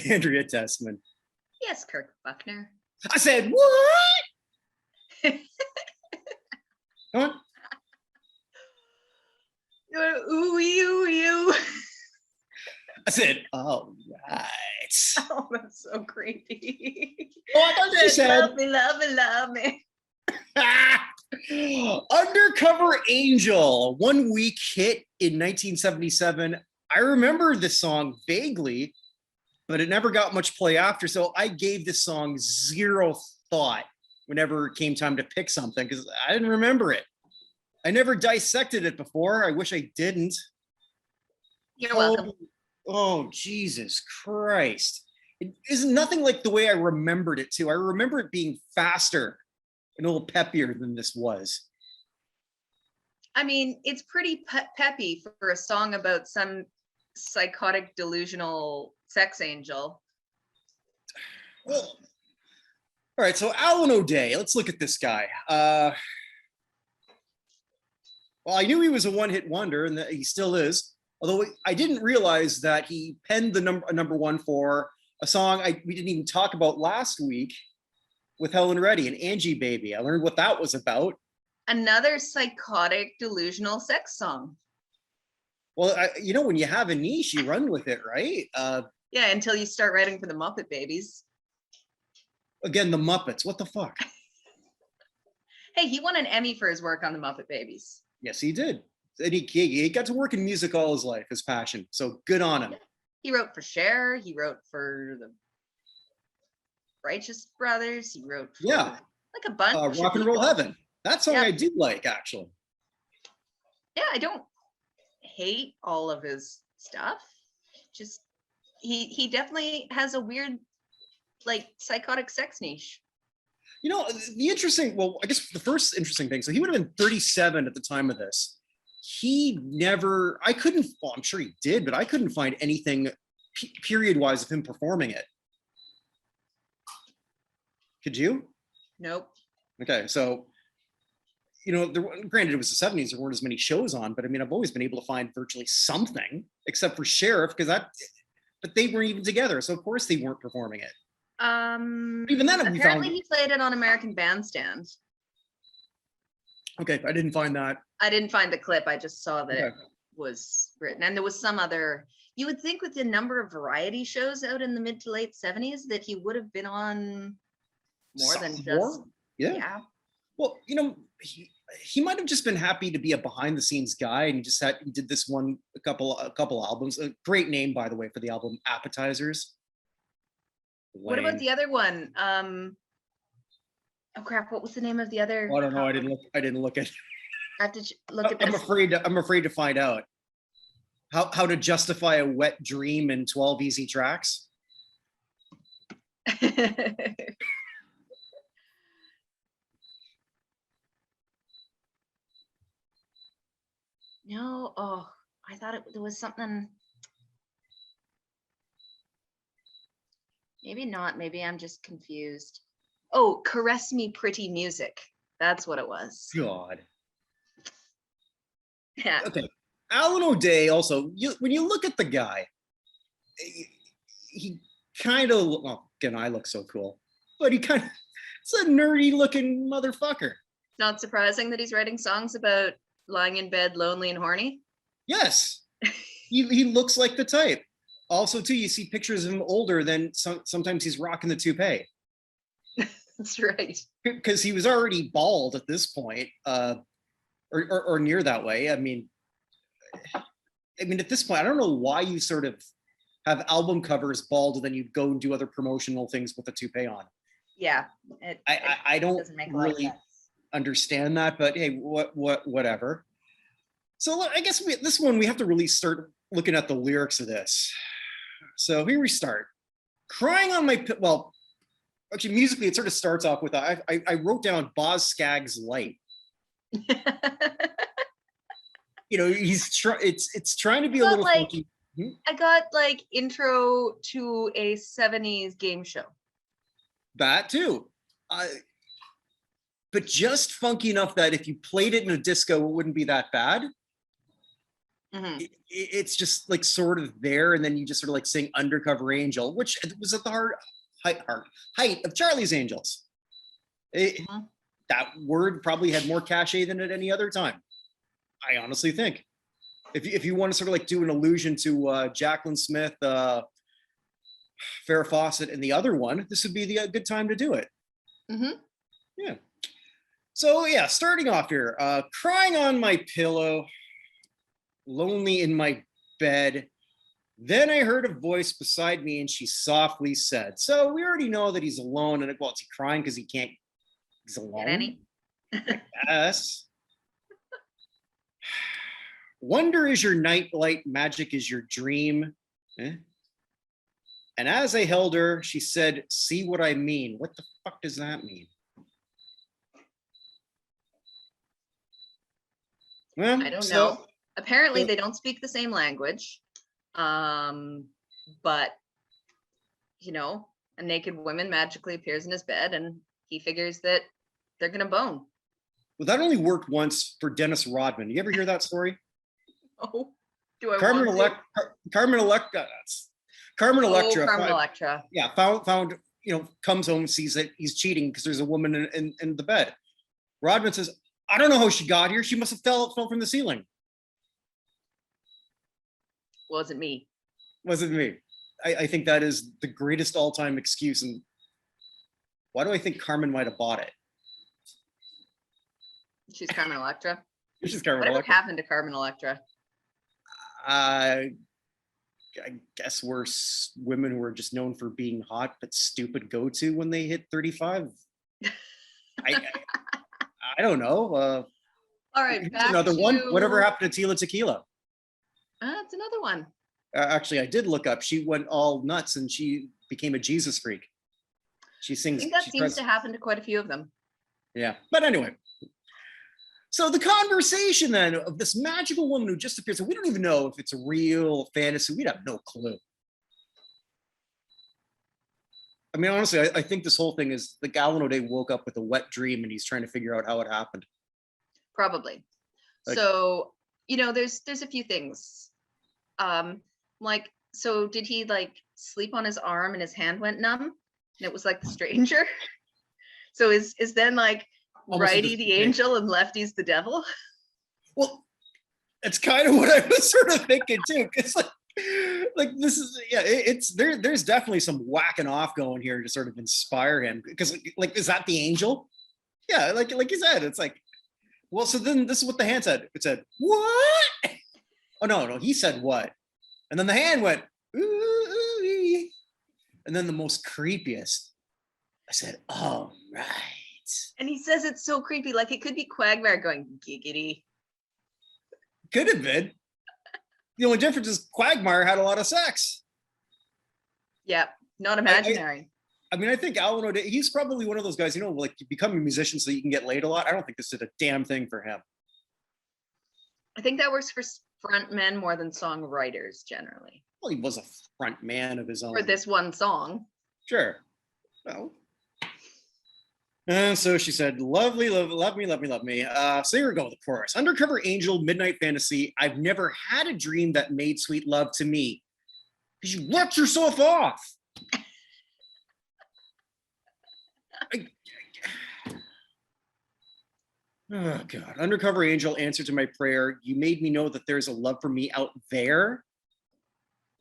Andrea Tessman. Yes, Kirk Buchner. I said, what? Come on. Ooh, you. I said, all right. Oh, that's so creepy. Oh, I thought you said, love me. Undercover Angel, 1 week hit in 1977. I remember this song vaguely, but it never got much play after. So I gave this song zero thought whenever it came time to pick something because I didn't remember it. I never dissected it before. I wish I didn't. You're welcome. Oh, Jesus Christ. It is nothing like the way I remembered it too. I remember it being faster and a little peppier than this was. I mean, it's pretty peppy for a song about some psychotic, delusional sex angel. Well, all right, so Alan O'Day, let's look at this guy. Well, I knew he was a one-hit wonder, and that he still is. Although I didn't realize that he penned the number one for a song we didn't even talk about last week with Helen Reddy and Angie Baby. I learned what that was about. Another psychotic, delusional sex song. Well, when you have a niche, you run with it, right? Yeah, until you start writing for the Muppet Babies. Again, the Muppets. What the fuck? Hey, he won an Emmy for his work on the Muppet Babies. Yes, he did. And he got to work in music all his life, his passion. So good on him. He wrote for Cher. He wrote for the Righteous Brothers. He wrote for like a bunch. Rock and Roll Heaven. That song I do like, actually. Yeah, I don't hate all of his stuff. Just he definitely has a weird, like, psychotic sex niche. I guess the first interesting thing, so he would have been 37 at the time of this. I'm sure he did, but I couldn't find anything period-wise of him performing it. Could you? Nope. Okay, so, granted it was the 70s, there weren't as many shows on, but I mean, I've always been able to find virtually something, except for Sheriff, but they weren't even together, so of course they weren't performing it. Even then, apparently he played it on American Bandstand. Okay, I didn't find that. I didn't find the clip. I just saw that it was written, and there was some other. You would think with the number of variety shows out in the mid to late 70s that he would have been on more than just. Yeah. Well, he might have just been happy to be a behind the scenes guy, and he did this a couple albums. A great name, by the way, for the album Appetizers. What about the other one? Oh crap! What was the name of the other? Oh, I don't know. I didn't look at. I have to look at this. I'm afraid to find out. How to justify a wet dream in 12 easy tracks. No. Oh, I thought there was something. Maybe not. Maybe I'm just confused. Oh, Caress Me Pretty Music. That's what it was. God. Yeah. Okay. Alan O'Day also, when you look at the guy, he kind of, well, again, I look so cool, but it's a nerdy looking motherfucker. Not surprising that he's writing songs about lying in bed lonely and horny. Yes. he looks like the type. Also, too, you see pictures of him older than sometimes he's rocking the toupee. That's right. Because he was already bald at this point, or near that way. I mean, at this point, I don't know why you sort of have album covers bald and then you go and do other promotional things with a toupee on. Yeah. I don't really understand that, but hey, whatever. So I guess this one, we have to really start looking at the lyrics of this. So here we start. Crying on my, well, actually musically, it sort of starts off with, I wrote down Boz Scaggs Light. It's trying to be a little funky. I got like intro to a 70s game show. That too. But just funky enough that if you played it in a disco, it wouldn't be that bad. It's just like sort of there, and then you just sort of like sing Undercover Angel, which was at the height of Charlie's Angels. That word probably had more cachet than at any other time, I honestly think. If you want to sort of like do an allusion to Jacqueline Smith, Farrah Fawcett, and the other one, this would be the good time to do it. Yeah. So yeah, starting off here, crying on my pillow, lonely in my bed. Then I heard a voice beside me, and she softly said. So we already know that he's alone, and well, is he crying because he's alone? Any? Yes. Wonder is your nightlight, magic is your dream. And as I held her, she said, see what I mean. What the fuck does that mean? Well, I don't know. Apparently they don't speak the same language. But you know, a naked woman magically appears in his bed and he figures that they're gonna bone. Well, that only worked once for Dennis Rodman. You ever hear that story? Oh, do I Carmen want Electra. Carmen Electra. Carmen Electra. Yeah, found comes home, sees that he's cheating because there's a woman in the bed. Rodman says, I don't know how she got here. She must have fell from the ceiling. Wasn't me. Wasn't me. I think that is the greatest all-time excuse. And why do I think Carmen might have bought it? She's Carmen Electra. She's Carmen Whatever Electra. happened to Carmen Electra? I guess we're women who are just known for being hot but stupid go-to when they hit 35. I don't know. All right, another one. Whatever happened to Tila Tequila? It's another one. Actually, I did look up. She went all nuts and she became a Jesus freak. She sings. I think that seems to happen to quite a few of them. Yeah, but anyway. So the conversation then of this magical woman who just appears, and we don't even know if it's a real fantasy. We'd have no clue. I mean, honestly, I think this whole thing is like Alan O'Day woke up with a wet dream and he's trying to figure out how it happened. Probably. So, there's a few things. So did he like sleep on his arm and his hand went numb? And it was like the stranger? So is then like righty the angel and lefty's the devil? Well, that's kind of what I was sort of thinking too. It's like this is it's there's definitely some whacking off going here to sort of inspire him, because like is that the angel? Yeah, like you said, it's like, well, so then this is what the hand said. It said, what? Oh no, he said what? And then the hand went, ooh, and then the most creepiest, I said, all right. And he says it's so creepy, like it could be Quagmire going giggity. Could have been. The only difference is Quagmire had a lot of sex. Yeah, not imaginary. I mean, I think Alan O'Day, he's probably one of those guys, like you become a musician so you can get laid a lot. I don't think this did a damn thing for him. I think that works for front men more than songwriters generally. Well, he was a front man of his own. For this one song. Sure. Well. And so she said, lovely, love me. So here we go with the chorus. Undercover angel, midnight fantasy. I've never had a dream that made sweet love to me. Because you worked yourself off. Oh God. Undercover angel, answer to my prayer. You made me know that there's a love for me out there.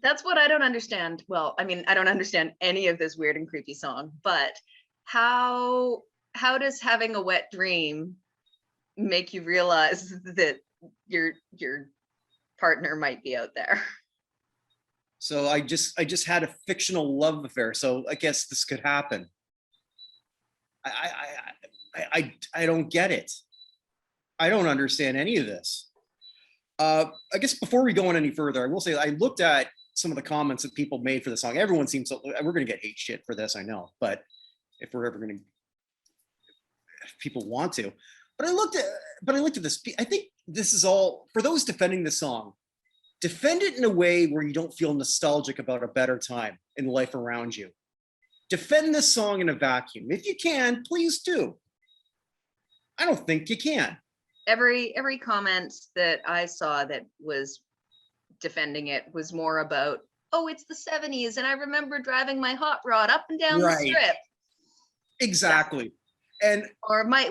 That's what I don't understand. Well, I mean, I don't understand any of this weird and creepy song, but how does having a wet dream make you realize that your partner might be out there? So I just had a fictional love affair. So I guess this could happen. I don't get it. I don't understand any of this. I guess before we go on any further, I will say I looked at some of the comments that people made for the song. Everyone seems to, we're going to get hate shit for this, I know, but if we're ever going to, if people want to, but I looked at this. I think this is all for those defending the song. Defend it in a way where you don't feel nostalgic about a better time in life around you. Defend this song in a vacuum. If you can, please do. I don't think you can. Every comment that I saw that was defending it was more about, oh, it's the 70s and I remember driving my hot rod up and down the Right. strip. Exactly. And Or my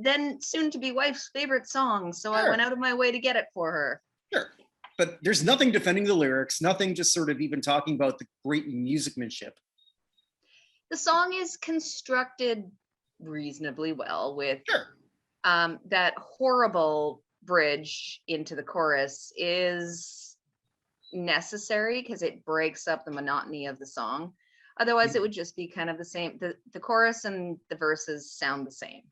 then soon to be wife's favorite song, so I went out of my way to get it for her. Sure. But there's nothing defending the lyrics, nothing just sort of even talking about the great musicmanship. The song is constructed reasonably well with that horrible bridge into the chorus is necessary because it breaks up the monotony of the song. Otherwise, it would just be kind of the same. The chorus and the verses sound the same.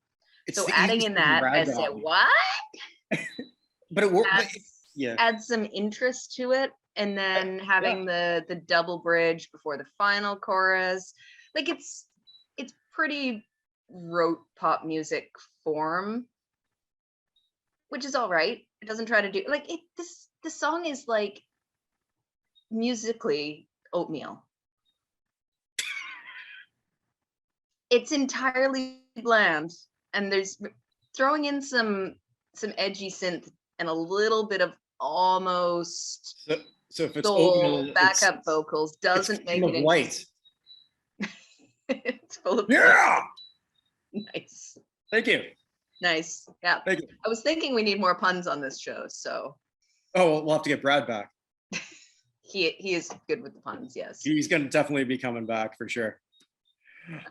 It's so adding in that, I said, what? But it worked. Add some interest to it, and then having the double bridge before the final chorus. Like it's pretty rote pop music form, which is all right. It doesn't try to do like it. The song is like musically oatmeal. It's entirely bland, and there's throwing in some edgy synth and a little bit of almost so if it's soul oatmeal, backup vocals doesn't make it white. It's full of nice. Thank you. Nice. Yeah. Thank you. I was thinking we need more puns on this show, so. Oh, well, we'll have to get Brad back. He is good with the puns, yes. He's going to definitely be coming back for sure.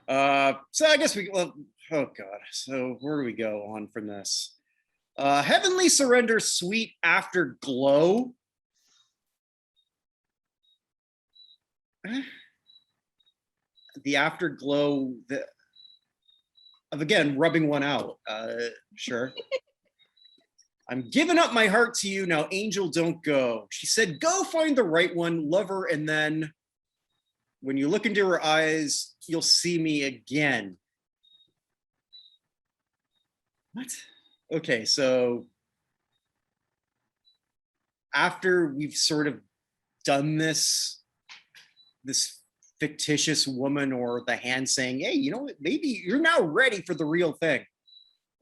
So I guess oh God. So where do we go on from this? Heavenly Surrender, Sweet Afterglow. The afterglow of again rubbing one out. Sure. I'm giving up my heart to you now, angel, don't go. She said, go find the right one, love her, and then when you look into her eyes, you'll see me again. What? Okay, so after we've sort of done this fictitious woman or the hand saying, hey, you know what, maybe you're now ready for the real thing.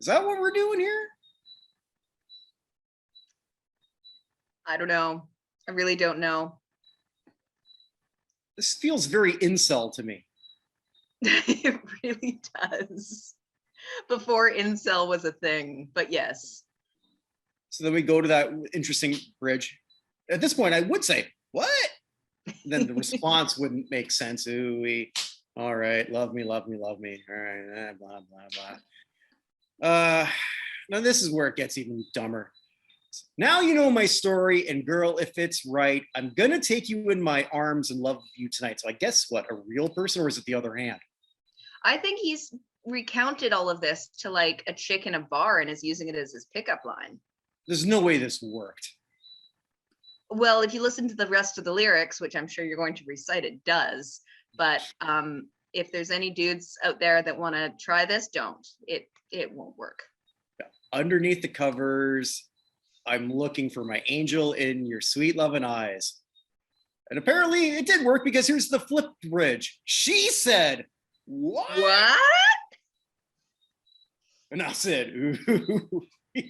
Is that what we're doing here? I don't know. I really don't know. This feels very incel to me. It really does. Before incel was a thing, but yes. So then we go to that interesting bridge. At this point, I would say, what? Then the response wouldn't make sense. Ooh, all right, love me, love me, love me. All right, blah, blah, blah. Now this is where it gets even dumber. Now you know my story, and girl, if it's right, I'm gonna take you in my arms and love you tonight. So I guess what, a real person, or is it the other hand? I think he's recounted all of this to like a chick in a bar and is using it as his pickup line. There's no way this worked. Well, if you listen to the rest of the lyrics, which I'm sure you're going to recite, it does. But if there's any dudes out there that want to try this, don't. It won't work. Yeah. Underneath the covers, I'm looking for my angel in your sweet loving eyes. And apparently it did work, because here's the flip bridge. She said, what? And I said, ooh.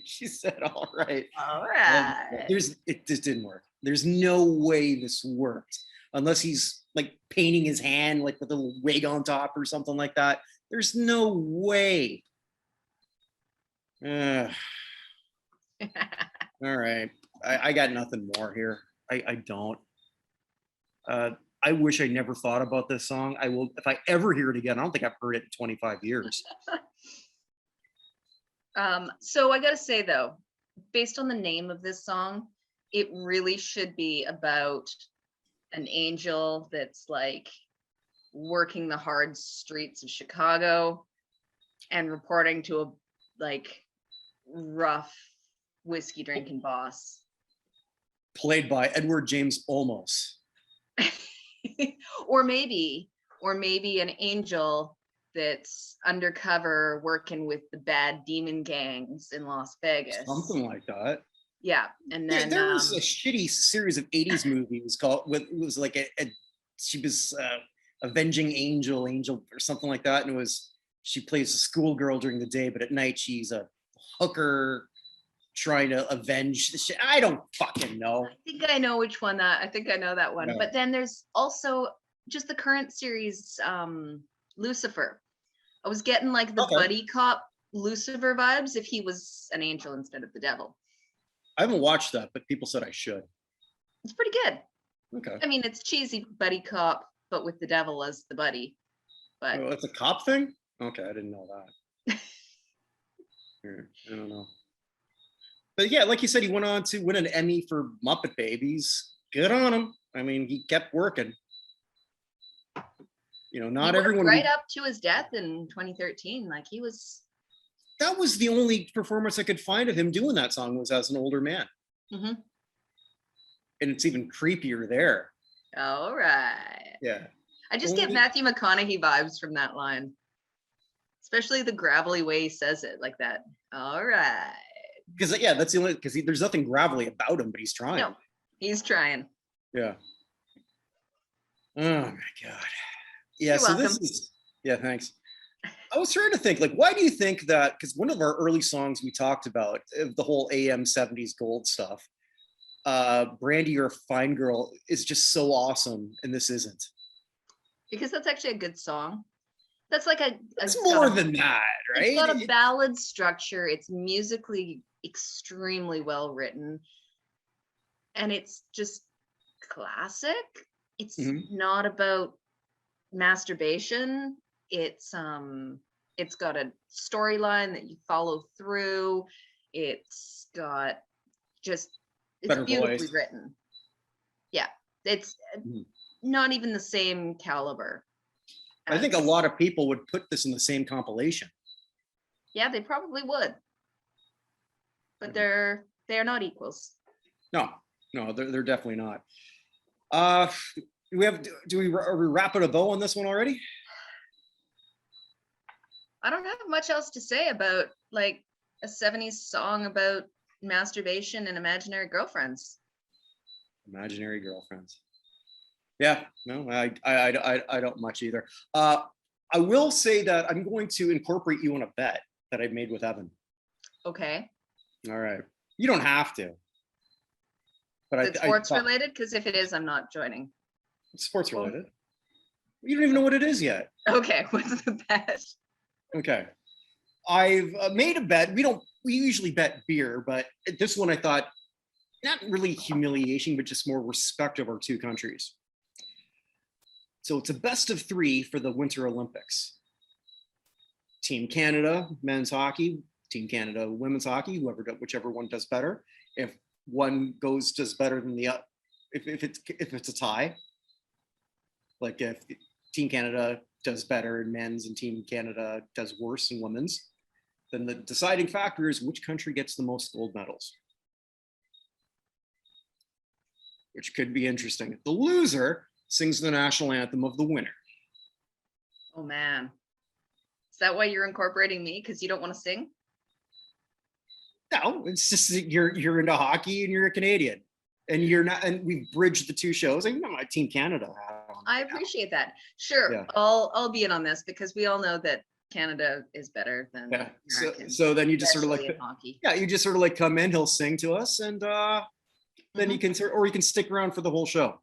She said, all right. All right. It just didn't work. There's no way this worked unless he's like painting his hand like with a little wig on top or something like that. There's no way. All right. I got nothing more here. I don't. I wish I never thought about this song. I will, if I ever hear it again. I don't think I've heard it in 25 years. So I gotta say though, based on the name of this song, it really should be about an angel that's like working the hard streets of Chicago and reporting to a like rough whiskey drinking boss. Played by Edward James Olmos. or maybe an angel that's undercover working with the bad demon gangs in Las Vegas. Something like that. Yeah. And then there was a shitty series of 80s movies called, it was like she was avenging angel or something like that. And she plays a schoolgirl during the day, but at night she's a hooker. trying to avenge the shit. I don't fucking know. I think I know which one that. I think I know that one. Yeah. But then there's also just the current series, Lucifer. I was getting like the Okay. buddy cop Lucifer vibes if he was an angel instead of the devil. I haven't watched that, but people said I should. It's pretty good. Okay. I mean, it's cheesy buddy cop, but with the devil as the buddy. But Oh, it's a cop thing? Okay, I didn't know that. I don't know. But yeah, like you said, he went on to win an Emmy for Muppet Babies. Good on him. I mean, he kept working. You know, not he worked everyone. right up to his death in 2013. Like he was. That was the only performance I could find of him doing that song was as an older man. Mm-hmm. And it's even creepier there. All right. Yeah. I just get Matthew McConaughey vibes from that line, especially the gravelly way he says it, like that. All right. Because yeah, that's the only because there's nothing gravelly about him, but he's trying. No, he's trying. Yeah. Oh my god. Yeah. You're so welcome. This is. Yeah. Thanks. I was trying to think, like, why do you think that? Because one of our early songs we talked about, the whole AM 70s gold stuff, Brandy or Fine Girl is just so awesome, and this isn't. Because that's actually a good song. That's like It's more than that, right? It's got a ballad structure. It's musically extremely well written. And it's just classic. It's not about masturbation. It's got a storyline that you follow through. It's got it's better beautifully voice. written. Yeah. It's not even the same caliber. I think a lot of people would put this in the same compilation. Yeah, they probably would. But they're not equals. No, they're definitely not. Are we wrapping a bow on this one already? I don't have much else to say about like a 70s song about masturbation and imaginary girlfriends. Imaginary girlfriends. Yeah, no, I don't much either. I will say that I'm going to incorporate you on a bet that I made with Evan. Okay. All right. You don't have to. But is it sports related? Because if it is, I'm not joining. It's sports related. You don't even know what it is yet. Okay, what's the bet? Okay. I've made a bet. We usually bet beer, but this one I thought not really humiliation, but just more respect of our two countries. So it's a best of 3 for the Winter Olympics. Team Canada, men's hockey, Team Canada, women's hockey, whichever one does better. If one does better than the other, if it's a tie, like if Team Canada does better in men's and Team Canada does worse in women's, then the deciding factor is which country gets the most gold medals, which could be interesting. The loser sings the national anthem of the winner. Oh man. Is that why you're incorporating me? Because you don't want to sing? No, it's just that you're into hockey and you're a Canadian. And you're not, and we've bridged the two shows. And my Team Canada. I appreciate that. Sure. Yeah. I'll be in on this because we all know that Canada is better than Americans. So then you just sort of like hockey. Yeah, you just sort of like come in, he'll sing to us, and then you can stick around for the whole show,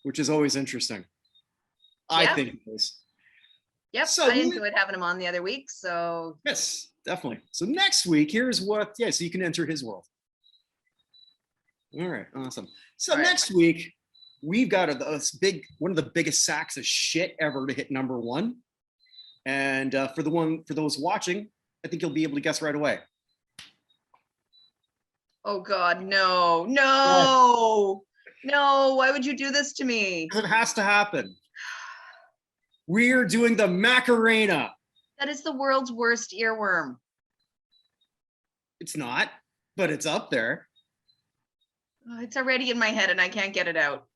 which is always interesting. I think it is. Yep. So I enjoyed having him on the other week. So yes, definitely. So next week, here's what. Yeah, so you can enter his world. All right, awesome. So next week, we've got one of the biggest sacks of shit ever to hit number 1. And for those watching, I think you'll be able to guess right away. Oh God, no. Why would you do this to me? It has to happen. We're doing the Macarena. That is the world's worst earworm. It's not, but it's up there. It's already in my head and I can't get it out.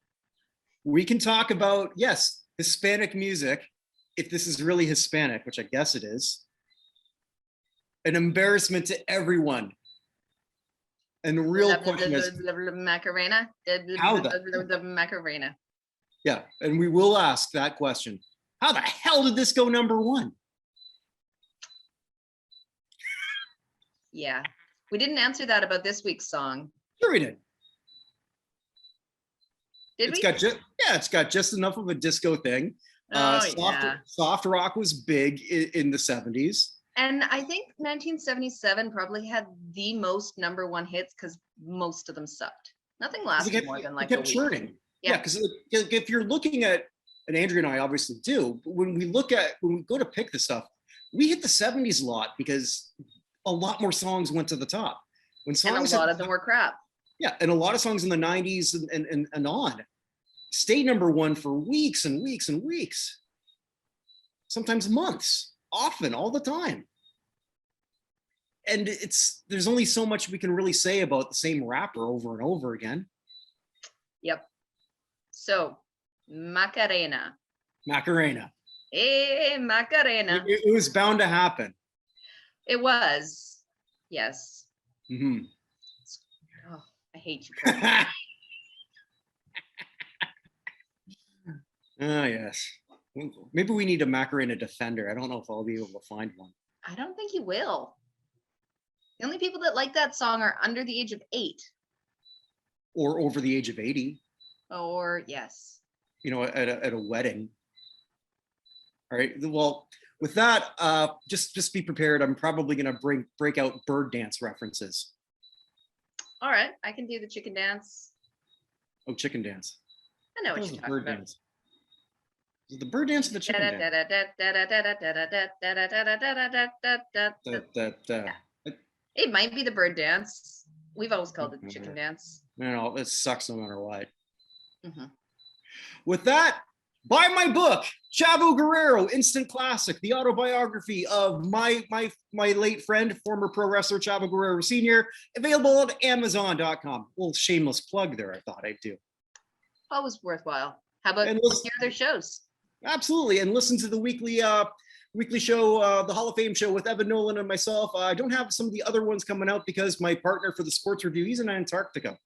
We can talk about, yes, Hispanic music, if this is really Hispanic, which I guess it is. An embarrassment to everyone. And the real question is, Macarena? How the Macarena. Yeah, and we will ask that question. How the hell did this go number 1? Yeah. We didn't answer that about this week's song. Sure we did. Did It's we? got it's got just enough of a disco thing. Soft rock was big in the 70s. And I think 1977 probably had the most #1 hits because most of them sucked. Nothing lasted more than like it kept a week. churning. Yeah, because if you're looking at, and Andrea and I obviously do, but when we go to pick the stuff, we hit the 70s a lot because a lot more songs went to the top. When songs, and a lot of them were crap. Yeah, and a lot of songs in the 90s and on stayed #1 for weeks and weeks and weeks, sometimes months, often all the time. And there's only so much we can really say about the same rapper over and over again. Yep. So, Macarena. Macarena. Hey, Macarena. It was bound to happen. It was. Yes. Mm-hmm. Oh, I hate you, Kirk. Yes. Maybe we need a Macarena defender. I don't know if I'll be able to find one. I don't think you will. The only people that like that song are under the age of 8. Or over the age of 80. Or, yes. You know, at a wedding. All right. Well, with that, just be prepared. I'm probably going to break out bird dance references. All right. I can do the chicken dance. Oh, chicken dance. I know what you're talking about. Dance. Is it the bird dance or the chicken dance? It might be the bird dance. We've always called it the chicken dance. No, it sucks no matter what. Mm-hmm. With that, buy my book, Chavo Guerrero, Instant Classic, the autobiography of my late friend, former pro wrestler Chavo Guerrero Sr., available on Amazon.com. A little shameless plug there, I thought I'd do. Always worthwhile. How about your other shows? Absolutely. And listen to the weekly show, the Hall of Fame show with Evan Nolan and myself. I don't have some of the other ones coming out because my partner for the sports review, he's in Antarctica.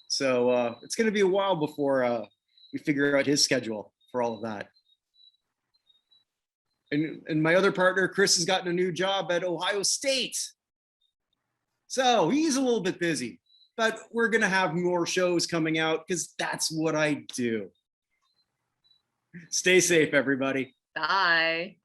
So it's going to be a while before we figure out his schedule for all of that. And my other partner, Chris, has gotten a new job at Ohio State. So he's a little bit busy, but we're going to have more shows coming out because that's what I do. Stay safe, everybody. Bye.